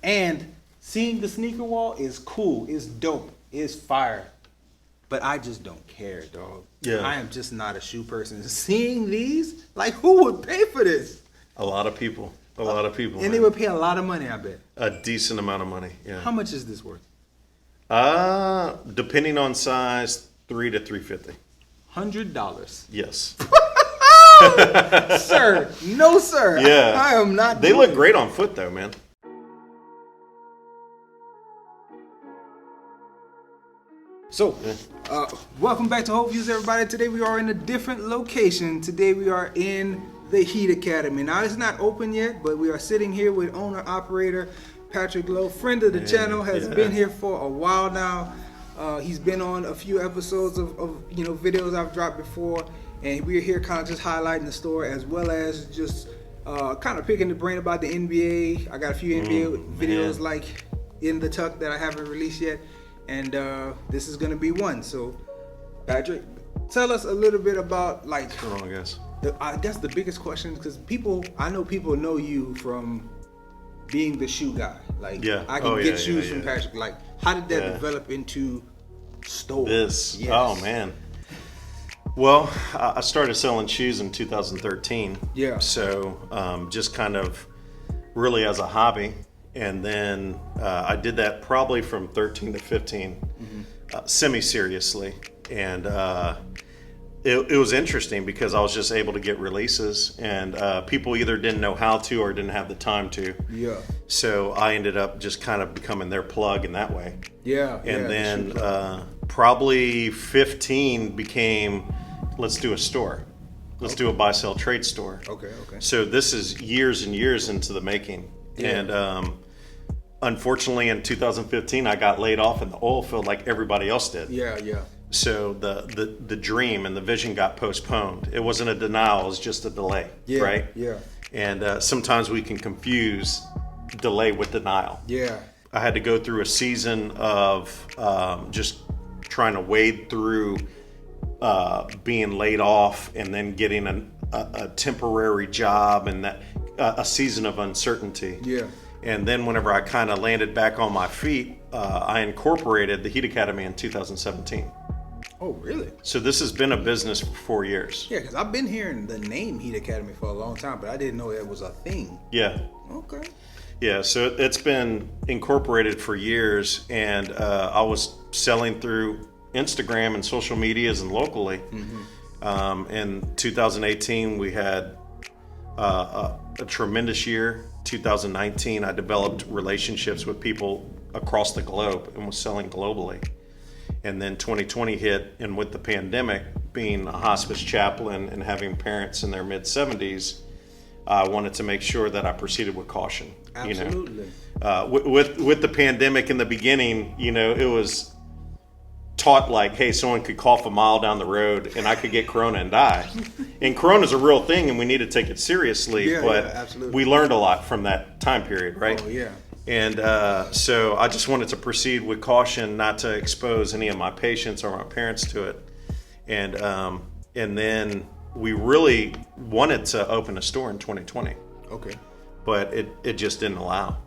And seeing the sneaker wall is cool. It's dope. It's fire. But I just don't care, dog. Yeah. I am just not a shoe person. Seeing these, like, who would pay for this? A lot of people. A lot of people. And they would pay a lot of money, I bet. A decent amount of money, yeah. How much is this worth? Depending on size, $300 to $350. $100. Yes. Sir, no sir. Yeah. I am not. They look great on foot though, man. So, welcome back to Hope Views, everybody. Today we are in a different location. Today we are in the Heat Academy. Now it's not open yet, but we are sitting here with owner-operator Patrick Lowe, friend of the channel, has been here for a while now. He's been on a few episodes of videos I've dropped before, and we're here kind of just highlighting the store as well as just kind of picking the brain about the NBA. I got a few NBA videos like in the tuck that I haven't released yet. And this is gonna be one. So, Patrick, tell us a little bit about like. What's wrong, I guess. I guess the biggest question, because I know people know you from being the shoe guy. Like, I can get shoes from Patrick. Like, how did that develop into stores? This. Yes. Oh man. Well, I started selling shoes in 2013. Yeah. So, just kind of really as a hobby. And then I did that probably from 13 to 15, semi-seriously. And it was interesting because I was just able to get releases, and people either didn't know how to or didn't have the time to. Yeah. So I ended up just kind of becoming their plug in that way. Yeah. And then probably 15 became, let's do a store. Let's do a buy, sell, trade store. Okay. So this is years and years into the making. Yeah. And unfortunately, in 2015, I got laid off in the oil field like everybody else did. Yeah. So the dream and the vision got postponed. It wasn't a denial; it was just a delay. Yeah. Right. Yeah. And sometimes we can confuse delay with denial. Yeah. I had to go through a season of just trying to wade through being laid off and then getting a temporary job and that a season of uncertainty. Yeah. And then whenever I kind of landed back on my feet, I incorporated the Heat Academy in 2017. Oh, really? So this has been a business for 4 years. Yeah, because I've been hearing the name Heat Academy for a long time, but I didn't know it was a thing. Yeah. Okay. Yeah, so it's been incorporated for years, and I was selling through Instagram and social medias and locally. In 2018, we had a tremendous year. 2019, I developed relationships with people across the globe and was selling globally. And then 2020 hit, and with the pandemic, being a hospice chaplain and having parents in their mid-70s, I wanted to make sure that I proceeded with caution. Absolutely. With the pandemic in the beginning, it was taught like, hey, someone could cough a mile down the road and I could get corona and die. And corona's a real thing and we need to take it seriously. But we learned a lot from that time period, right? Oh, yeah. And so I just wanted to proceed with caution, not to expose any of my patients or my parents to it. And then we really wanted to open a store in 2020. Okay. But it just didn't allow,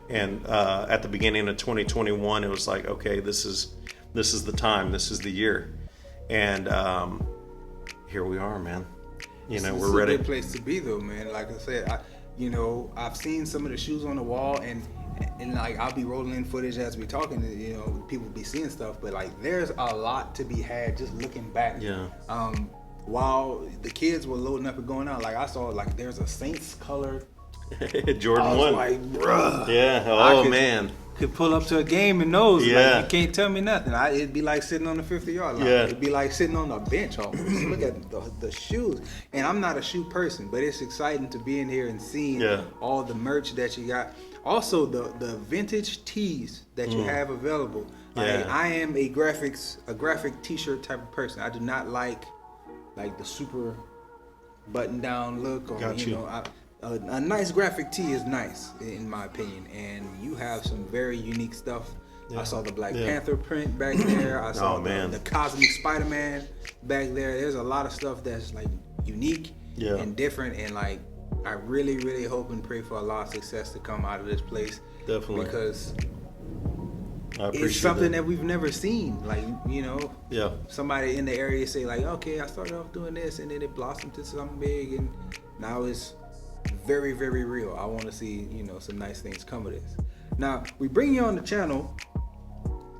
And at the beginning of 2021, it was like, okay, this is the time, this is the year, and here we are, man. We're ready. It's a good place to be, though, man. Like I said, I've seen some of the shoes on the wall, and like I'll be rolling in footage as we talking. People be seeing stuff, but like there's a lot to be had just looking back. Yeah. While the kids were loading up and going out, like I saw, like there's a Saints color. Jordan 1. Like, bruh. Yeah. Oh man. Could pull up to a game in those. Yeah. Like, you can't tell me nothing. It'd be like sitting on the 50-yard line. Yeah. It'd be like sitting on a bench almost. Look at the shoes. And I'm not a shoe person, but it's exciting to be in here and seeing all the merch that you got. Also, the vintage tees that you have available. Like, I am a graphic t-shirt type of person. I do not like the super button down look, or a nice graphic tee is nice in my opinion, and you have some very unique stuff. I saw the Black Panther print back there. I saw the Cosmic Spider-Man back there. There's a lot of stuff that's like unique and different, and like I really, really hope and pray for a lot of success to come out of this place. Definitely. Because it's something that we've never seen. Like, you know, somebody in the area say like, okay, I started off doing this and then it blossomed to something big and now it's very, very real. I want to see, you know, some nice things come of this. Now, we bring you on the channel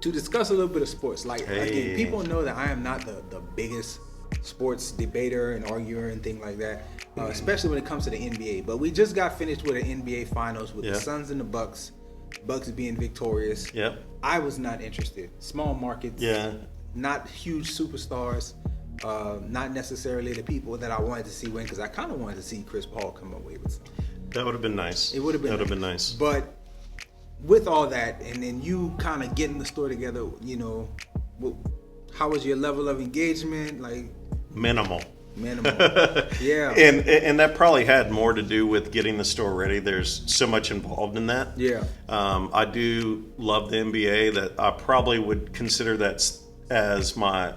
to discuss a little bit of sports. Like, again, people know that I am not the biggest sports debater and arguer and thing like that, especially when it comes to the NBA. But we just got finished with an NBA Finals with the Suns and the Bucks being victorious. I was not interested. Small markets, not huge superstars, not necessarily the people that I wanted to see win, because I kind of wanted to see Chris Paul come away with something. That would have been nice. It would have been. That would have been nice. But with all that, and then you kind of getting the store together, you know, how was your level of engagement? Like minimal. Yeah. And that probably had more to do with getting the store ready. There's so much involved in that. Yeah. I do love the NBA. That I probably would consider that as my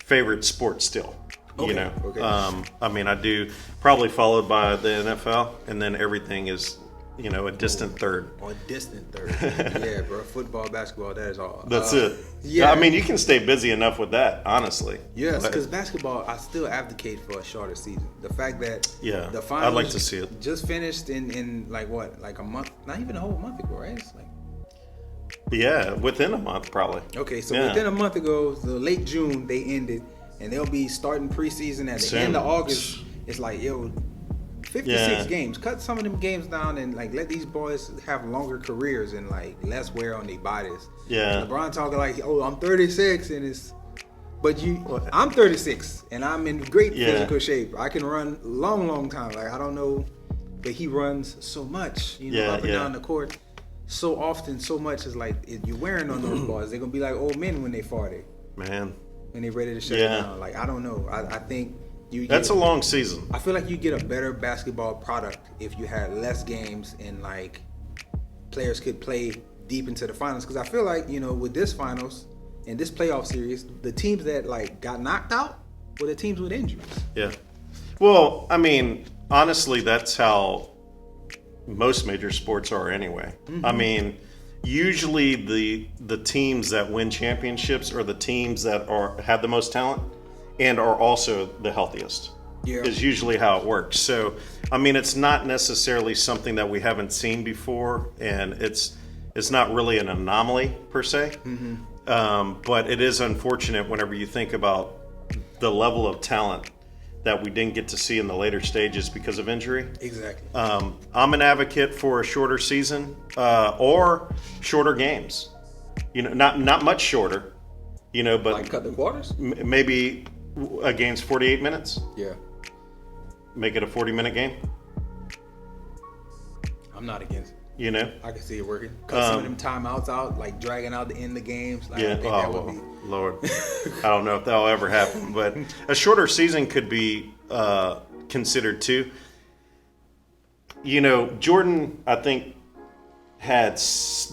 favorite sport still. Okay. You know. Okay. I mean, I do, probably followed by the NFL, and then everything is, you know, a distant third. Or a distant third. Yeah, bro. Football, basketball, that is all. That's it. Yeah. I mean, you can stay busy enough with that, honestly. Yes, because basketball, I still advocate for a shorter season. The fact that the finals I'd like to see it. Just finished in like what, like a month? Not even a whole month ago, right? It's like, yeah, within a month probably. Okay, so within a month ago, the late June, they ended, and they'll be starting preseason at the end of August. It's like, 56 games. Cut some of them games down and like let these boys have longer careers and like less wear on their bodies. Yeah. LeBron talking like, oh, I'm 36 and it's, but I'm 36 and I'm in great physical shape. I can run long time. Like I don't know, but he runs so much, you know, up and down the court so often, so much. Is like you're wearing on those boys. They're gonna be like old men when they 40. Man. When they're ready to shut it down. Like I don't know. I think. That's a long season. I feel like you get a better basketball product if you had less games and like players could play deep into the finals. Because I feel like, you know, with this finals and this playoff series, the teams that like got knocked out were the teams with injuries. Yeah. Well, I mean, honestly, that's how most major sports are anyway. I mean, usually the teams that win championships are the teams that have the most talent and are also the healthiest. Is usually how it works. So, I mean, it's not necessarily something that we haven't seen before, and it's not really an anomaly per se. But it is unfortunate whenever you think about the level of talent that we didn't get to see in the later stages because of injury. Exactly. I'm an advocate for a shorter season or shorter games. You know, not much shorter. You know, but like cut the quarters. Maybe a game's 48 minutes. Yeah. Make it a 40-minute game. I'm not against it. You know, I can see it working. Cut some of them timeouts out, like dragging out the end of the games. Like, yeah. I think that would be... Lord, I don't know if that'll ever happen, but a shorter season could be considered too. You know, Jordan, I think, had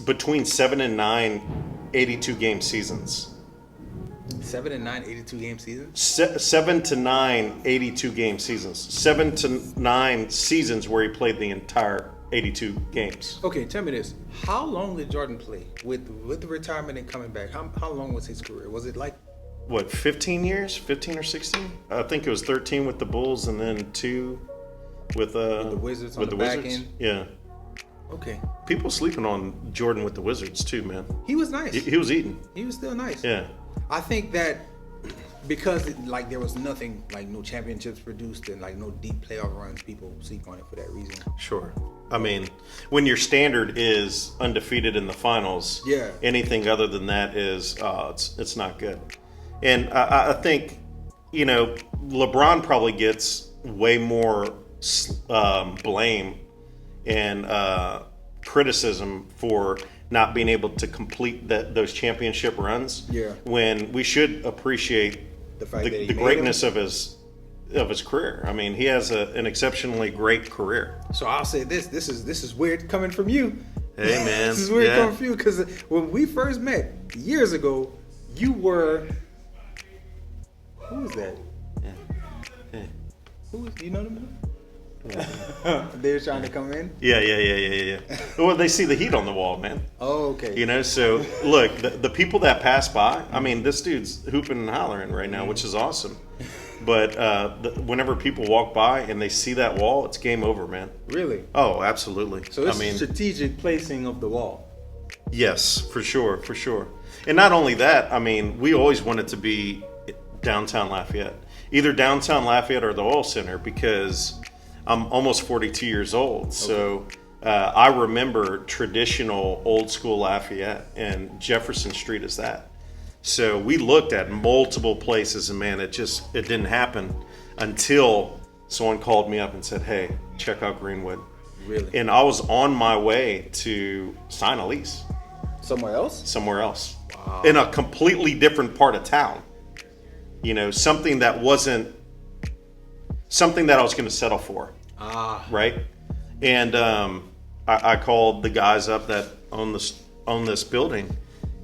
between 7 and 9 82-game seasons. 7 and 9 82-game seasons? 7 to 9 82-game seasons. 7 to 9 seasons where he played the entire 82 games. Okay, tell me this. How long did Jordan play with the retirement and coming back? How long was his career? Was it like... What, 15 years? 15 or 16? I think it was 13 with the Bulls and then 2 with the Wizards on the back end? Yeah. Okay. People sleeping on Jordan with the Wizards too, man. He was nice. He was eating. He was still nice. Yeah. I think that because like there was nothing, like no championships produced and like no deep playoff runs, people sleep on it for that reason. Sure. I mean, when your standard is undefeated in the finals, anything other than that is it's not good. And I think, you know, LeBron probably gets way more blame and criticism for not being able to complete those championship runs. Yeah. When we should appreciate the fact that the greatness of his career. I mean, he has an exceptionally great career. So I'll say this is weird coming from you. Hey man. This is weird coming from you because when we first met years ago, you were... Who was that? Yeah. Who was... Do you know them? They're trying to come in? Yeah. Well, they see the heat on the wall, man. Oh, okay. You know, so look, the people that pass by, I mean, this dude's hooping and hollering right now, which is awesome. But whenever people walk by and they see that wall, it's game over, man. Really? Oh, absolutely. So it's strategic placing of the wall. Yes, for sure. And not only that, I mean, we always want it to be downtown Lafayette. Either downtown Lafayette or the Oil Center, because I'm almost 42 years old. Okay. So I remember traditional old school Lafayette, and Jefferson Street is that. So we looked at multiple places, and man, it didn't happen until someone called me up and said, hey, check out Greenwood. Really? And I was on my way to sign a lease. Somewhere else? Somewhere else. Wow. In a completely different part of town. You know, something that I was going to settle for. Right? And I called the guys up that own this building,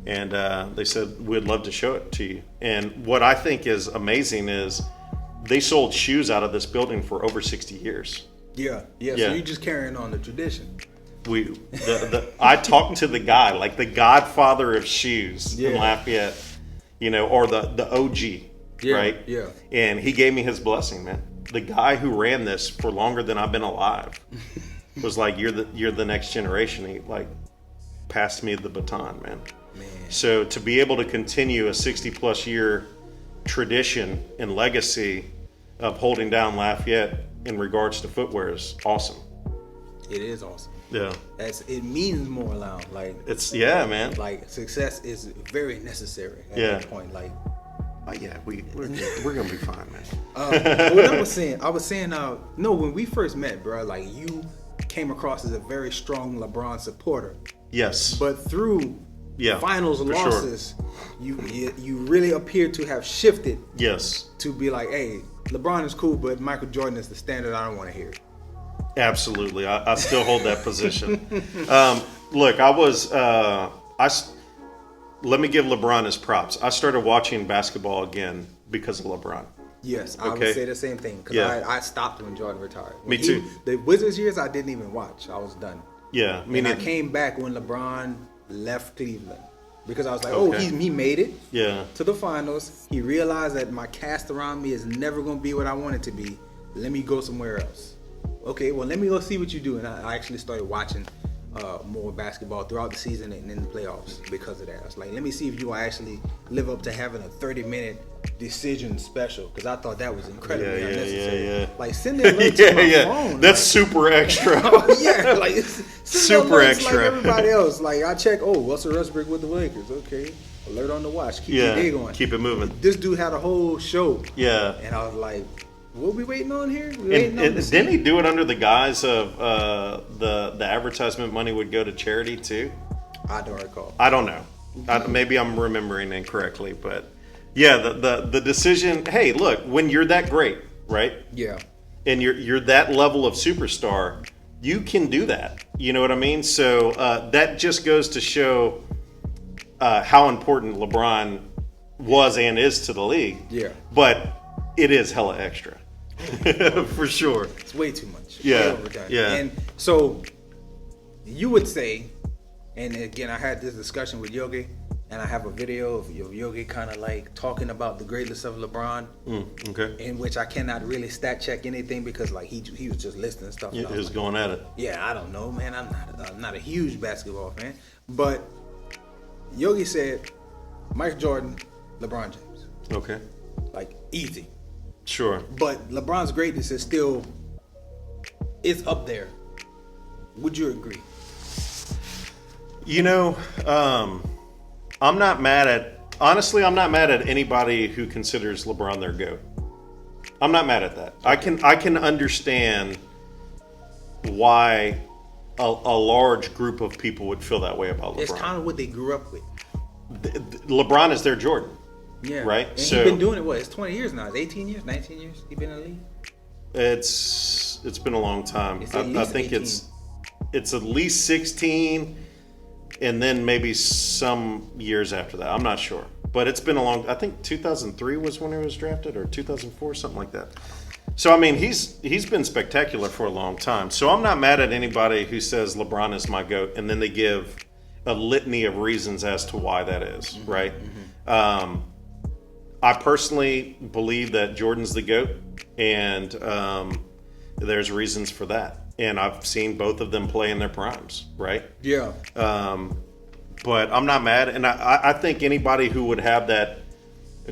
and they said, we'd love to show it to you. And what I think is amazing is they sold shoes out of this building for over 60 years. Yeah. So you're just carrying on the tradition. I talked to the guy, like the godfather of shoes in Lafayette, you know, or the OG, right? Yeah. And he gave me his blessing, man. The guy who ran this for longer than I've been alive was like, you're the next generation. He like passed me the baton, man. So to be able to continue a 60 plus year tradition and legacy of holding down Lafayette in regards to footwear is awesome. It is awesome. Yeah. It means more now. Like man. Like success is very necessary at that point. Like we're gonna be fine, man. What I was saying, when we first met, bro, like you came across as a very strong LeBron supporter. Yes. But through finals losses, you really appeared to have shifted. Yes. To be like, hey, LeBron is cool, but Michael Jordan is the standard. I don't want to hear it. Absolutely, I still hold that position. Look, let me give LeBron his props. I started watching basketball again because of LeBron. Yes, I would say the same thing, because I stopped when Jordan retired. Me too. The Wizards years, I didn't even watch. I was done. Yeah, I came back when LeBron left Cleveland, because I was like, he made it to the finals. He realized that my cast around me is never going to be what I want it to be. Let me go somewhere else. Okay, well, let me go see what you do. And I actually started watching more basketball throughout the season and in the playoffs because of that. I was like, let me see if you actually live up to having a 30-minute decision special, because I thought that was incredibly unnecessary. Yeah. Like, send the alert to my phone. That's super extra. Like super extra. Like everybody else. Like, I check, Russell Westbrook with the Lakers. Okay, alert on the watch. Keep your day going. Keep it moving. This dude had a whole show. Yeah. And I was like, what are we waiting on here? Didn't he do it under the guise of the advertisement money would go to charity too? I don't recall. I don't know. Maybe I'm remembering incorrectly, but yeah, the decision. Hey, look, when you're that great, right? Yeah. And you're that level of superstar, you can do that. You know what I mean? So that just goes to show how important LeBron was and is to the league. Yeah. But it is hella extra. For sure. It's way too much. Yeah. Way overdone. Yeah. And so you would say, and again, I had this discussion with Yogi, and I have a video of Yogi kind of like talking about the greatness of LeBron. Okay. In which I cannot really stat check anything, because like he was just listing stuff. He was going at it. Yeah, I don't know, man. I'm not a huge basketball fan, but Yogi said Michael Jordan, LeBron James. Okay. Like, easy. Sure. But LeBron's greatness is still, it's up there. Would you agree? You know, I'm not mad at anybody who considers LeBron their GOAT. I'm not mad at that. I can understand why a large group of people would feel that way about LeBron. It's kind of what they grew up with. LeBron is their Jordan. Yeah. Right? And he's been doing it, it's 20 years now. It's 18 years, 19 years he's been in the league? It's been a long time. I think 18. it's at least 16, and then maybe some years after that. I'm not sure. But it's been a long, I think 2003 was when he was drafted, or 2004, something like that. So I mean, he's been spectacular for a long time. So I'm not mad at anybody who says LeBron is my GOAT, and then they give a litany of reasons as to why that is, right? I personally believe that Jordan's the GOAT, and there's reasons for that. And I've seen both of them play in their primes, right? Yeah. But I'm not mad, and I think anybody who would have that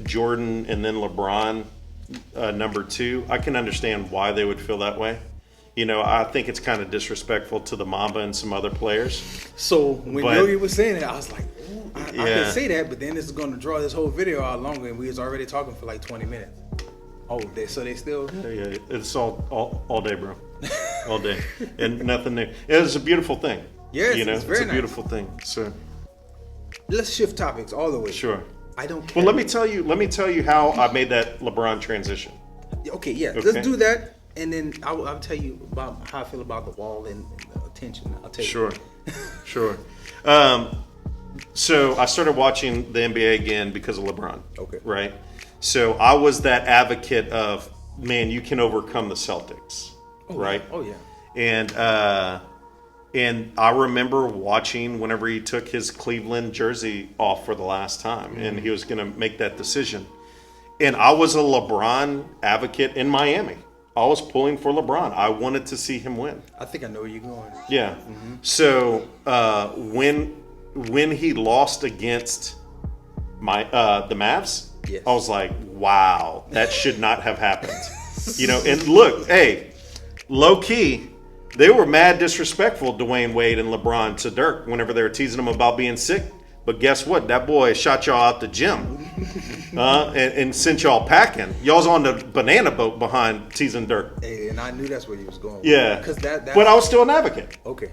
Jordan and then LeBron number 2, I can understand why they would feel that way. You know, I think it's kind of disrespectful to the Mamba and some other players. So when Yogi was saying it, I was like, ooh, I can say that, but then this is going to draw this whole video out longer, and we was already talking for like 20 minutes. Oh, so they still? Yeah, it's all day, bro. All day, and nothing new. It was a beautiful thing. Yes, you know, it's very a beautiful thing. So let's shift topics all the way. Sure. I don't care. Well, let me tell you how I made that LeBron transition. Okay, yeah. Okay. Let's do that, and then I'll tell you about how I feel about the wall and the attention. I'll tell you. Sure. Sure. So I started watching the NBA again because of LeBron. Okay. Right. So I was that advocate of, man, you can overcome the Celtics. Oh, right. Yeah. Oh yeah. And I remember watching whenever he took his Cleveland jersey off for the last time, and he was going to make that decision. And I was a LeBron advocate in Miami. I was pulling for LeBron. I wanted to see him win. I think I know where you're going. Yeah. Mm-hmm. So when he lost against the Mavs, yes. I was like, wow, that should not have happened. You know, and look, hey, low key, they were mad disrespectful, Dwayne Wade and LeBron, to Dirk whenever they were teasing him about being sick. But guess what? That boy shot y'all out the gym and sent y'all packing. Y'all's on the banana boat behind teasing Dirk. Hey, and I knew that's where he was going. Yeah. But I was still an advocate. Okay.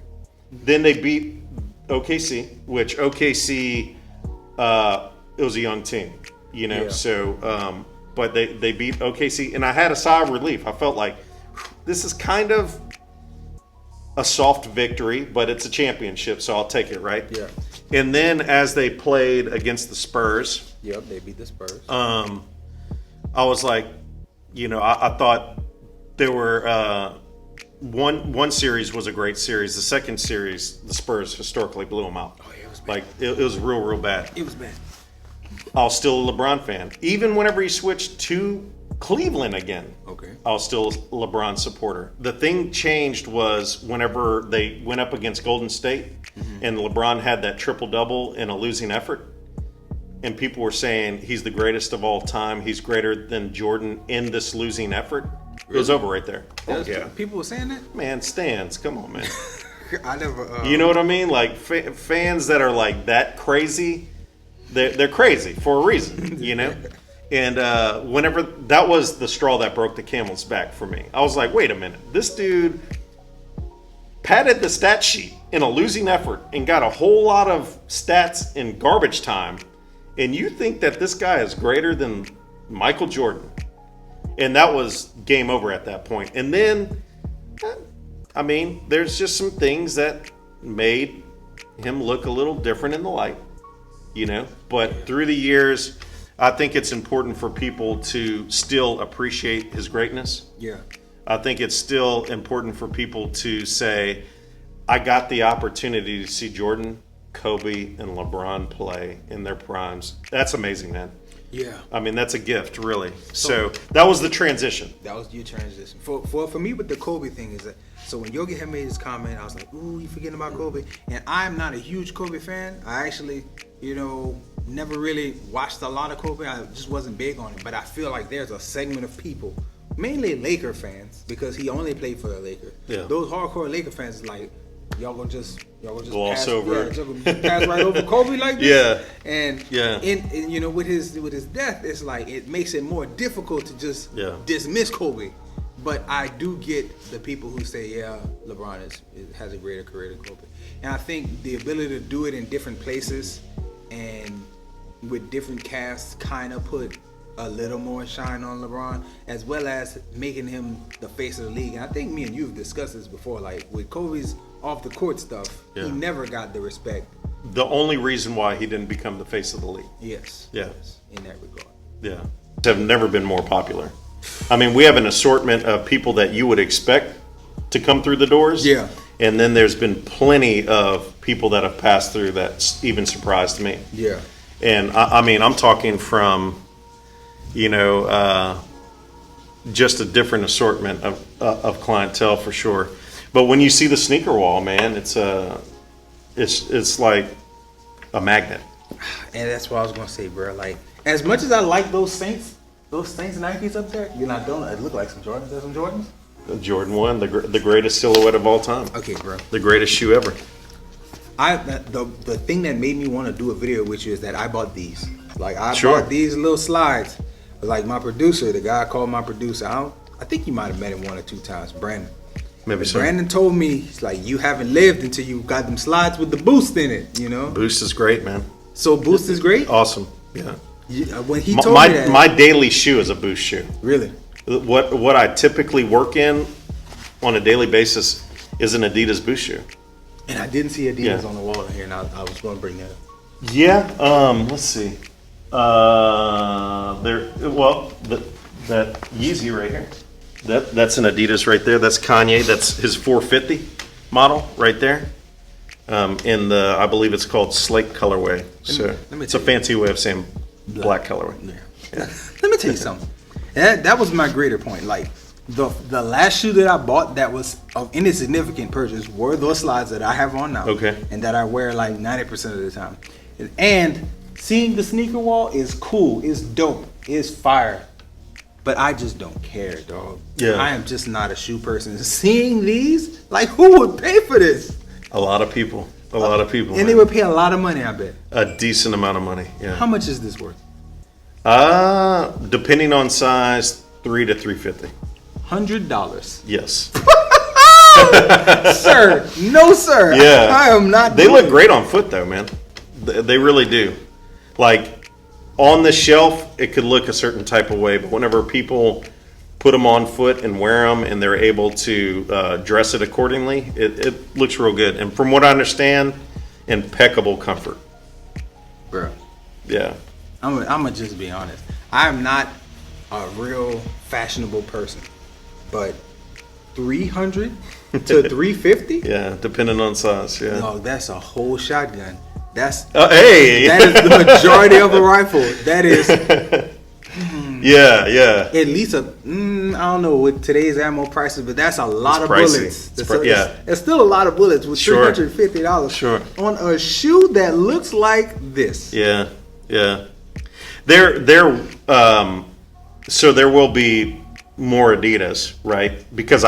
Then they beat OKC, which OKC, it was a young team, you know. Yeah. So, but they beat OKC, and I had a sigh of relief. I felt like this is kind of a soft victory, but it's a championship, so I'll take it, right? Yeah. And then as they played against the Spurs, yep, they beat the Spurs. I was like, you know, I thought there were one series was a great series. The second series, the Spurs historically blew them out. Oh, yeah, it was bad. Like it was real bad. It was bad. I was still a LeBron fan, even whenever he switched to Cleveland again. Okay. I was still a LeBron supporter. The thing changed was whenever they went up against Golden State and LeBron had that triple-double in a losing effort, and people were saying he's the greatest of all time, he's greater than Jordan in this losing effort. Really? It was over right there. Oh, yeah. People were saying that? Man, stands. Come on, man. I never... You know what I mean? Like, fans that are like that crazy, they're crazy for a reason, you know? And whenever that was the straw that broke the camel's back for me, I was like, wait a minute, this dude padded the stat sheet in a losing effort and got a whole lot of stats in garbage time, and you think that this guy is greater than Michael Jordan? And that was game over at that point. And then, I mean, there's just some things that made him look a little different in the light, you know? But through the years, I think it's important for people to still appreciate his greatness. Yeah. I think it's still important for people to say, I got the opportunity to see Jordan, Kobe, and LeBron play in their primes. That's amazing, man. Yeah. I mean, that's a gift, really. So that was the transition. That was your transition. For me, with the Kobe thing is that, so when Yogi had made his comment, I was like, ooh, you forgetting about Kobe? And I'm not a huge Kobe fan. I actually, you know, never really watched a lot of Kobe. I just wasn't big on him. But I feel like there's a segment of people, mainly Laker fans, because he only played for the Lakers. Yeah. Those hardcore Laker fans is like, y'all gonna just gloss over. Yeah, pass right over Kobe like this. Yeah. And yeah. In you know, with his death, it's like it makes it more difficult to just dismiss Kobe. But I do get the people who say, yeah, LeBron has a greater career than Kobe. And I think the ability to do it in different places and with different casts kind of put a little more shine on LeBron, as well as making him the face of the league. And I think me and you have discussed this before, like with Kobe's off the court stuff, he never got the respect. The only reason why he didn't become the face of the league. Yes. Yeah. Yes, in that regard. Yeah. Have never been more popular. I mean, we have an assortment of people that you would expect to come through the doors. Yeah. And then there's been plenty of people that have passed through that's even surprised me. Yeah. And I mean, I'm talking from, you know, just a different assortment of clientele for sure. But when you see the sneaker wall, man, it's like a magnet. And that's what I was gonna say, bro. Like, as much as I like those Saints Nikes up there, you know, don't it look like some Jordans? There's some Jordans. Jordan 1, the greatest silhouette of all time. Okay, bro. The greatest shoe ever. The thing that made me want to do a video with you is that I bought these. Like, I Sure. bought these little slides. Like, my producer, the guy called my producer. I think you might have met him 1 or 2 times, Brandon. Maybe so. Brandon told me, he's like, you haven't lived until you got them slides with the Boost in it, you know? Boost is great, man. So Boost is great? Awesome. Yeah. When he told me that. My daily shoe is a Boost shoe. Really? What I typically work in on a daily basis is an Adidas Boost shoe. And I didn't see Adidas on the wall here, and I was going to bring that up. Yeah. Let's see. That Yeezy right here. That's an Adidas right there. That's Kanye. That's his 450 model right there. In the, I believe it's called Slate colorway. So it's a fancy way of saying black colorway. Yeah. Let me tell you something. That was my greater point. Like, the last shoe that I bought that was of any significant purchase were those slides that I have on now. Okay. And that I wear like 90% of the time. And seeing the sneaker wall is cool. It's dope. It's fire. But I just don't care, dog. Yeah. I am just not a shoe person. Seeing these, like, who would pay for this? A lot of people. A lot of people. And they would pay a lot of money, I bet. A decent amount of money, yeah. How much is this worth? Depending on size, $300 to $350. $100. Yes. Sir, no sir. Yeah. I am not. They look great on foot though, man. They really do. Like on the shelf, it could look a certain type of way, but whenever people put them on foot and wear them and they're able to dress it accordingly, it looks real good. And from what I understand, impeccable comfort. Bro. Yeah. I'm gonna just be honest. I'm not a real fashionable person, but 300 to 350? Yeah, depending on size. Yeah. No, that's a whole shotgun. That's hey. That is the majority of a rifle. That is. Yeah. At least I don't know with today's ammo prices, but that's a lot of bullets. It's still a lot of bullets with $350. Sure. On a shoe that looks like this. Yeah. So there will be more Adidas, right? Because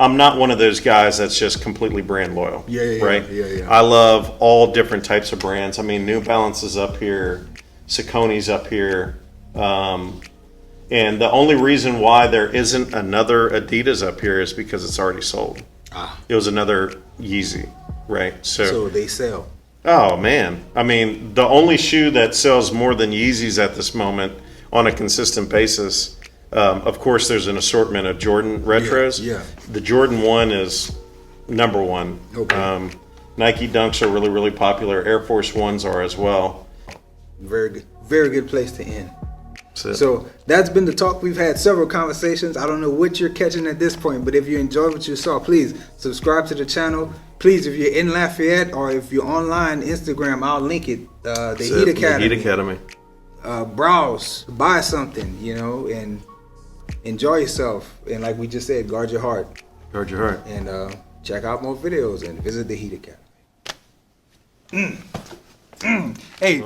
I'm not one of those guys that's just completely brand loyal. Yeah. I love all different types of brands. I mean, New Balance is up here, Saucony's up here, and the only reason why there isn't another Adidas up here is because it's already sold. It was another Yeezy, right? So they sell. Oh man, I mean, the only shoe that sells more than Yeezys at this moment on a consistent basis. Of course, there's an assortment of Jordan retros. Yeah. The Jordan 1 is number one. Okay. Nike Dunks are really, really popular. Air Force Ones are as well. Very good place to end. So that's been the talk. We've had several conversations. I don't know what you're catching at this point, but if you enjoyed what you saw, please subscribe to the channel. Please, if you're in Lafayette or if you're online, Instagram, I'll link it. The Heat Academy. The Heat Academy. Browse, buy something, and enjoy yourself. And like we just said, guard your heart. Guard your heart. And check out more videos and visit the Heat Academy. Hey.